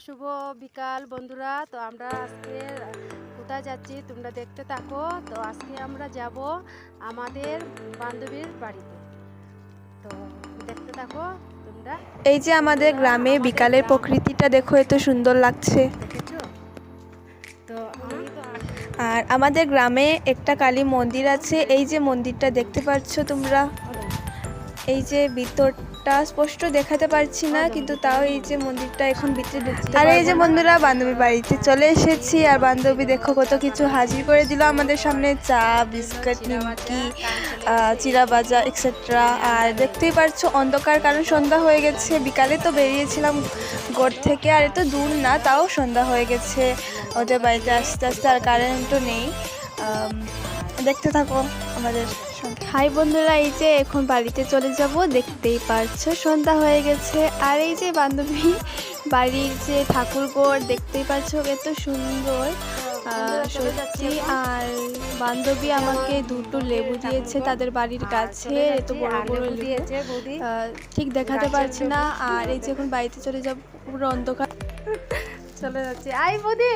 শুভ বিকাল বন্ধুরা। তো আমরা আজকে কোথায় যাচ্ছি তোমরা দেখতে থাকো। তো আজকে আমরা যাব আমাদের বান্ধবীর বাড়িতে। তো দেখতে থাকো তোমরা। এই যে আমাদের গ্রামে বিকালের প্রকৃতিটা দেখো, এত সুন্দর লাগছে। দেখেছো? তো আর আমাদের গ্রামে একটা কালী মন্দির আছে। এই যে মন্দিরটা দেখতে পাচ্ছ তোমরা, এই যে ভিতরটা স্পষ্ট দেখাতে পারছি না, কিন্তু তাও এই যে মন্দিরটা এখন ভিতরে ঢুকতে। আর এই যে বন্ধুরা বান্ধবীর বাড়িতে চলে এসেছি, আর বান্ধবী দেখো কত কিছু হাজির করে দিল আমাদের সামনে, চা, বিস্কুট, নিমকি, চিরা ভাজা এক্সেট্রা। আর দেখতেই পারছো অন্ধকার, কারণ সন্ধ্যা হয়ে গেছে। বিকালে তো বেরিয়েছিলাম ঘর থেকে, আর এত দূর না, তাও সন্ধ্যা হয়ে গেছে ওদের বাড়িতে আস্তে আস্তে, আর কারেন্টও নেই। দেখতে থাকো আমাদের সঙ্গে। হাই বন্ধুরা, এই যে এখন বাড়িতে চলে যাব, দেখতেই পারছো সন্ধ্যা হয়ে গেছে। আর এই যে বান্ধবী বাড়ির যে ঠাকুরঘর দেখতেই পাচ্ছো, এত সুন্দর সত্যি। আর বান্ধবী আমাকে দুটো লেবু দিয়েছে তাদের বাড়ির কাছে, এত বড় বড় দিয়েছে, ঠিক দেখাতে পারছি না। আর এই যে এখন বাড়িতে চলে যাব, পুরো অন্ধকার। চলে যাচ্ছি। আই বৌদি।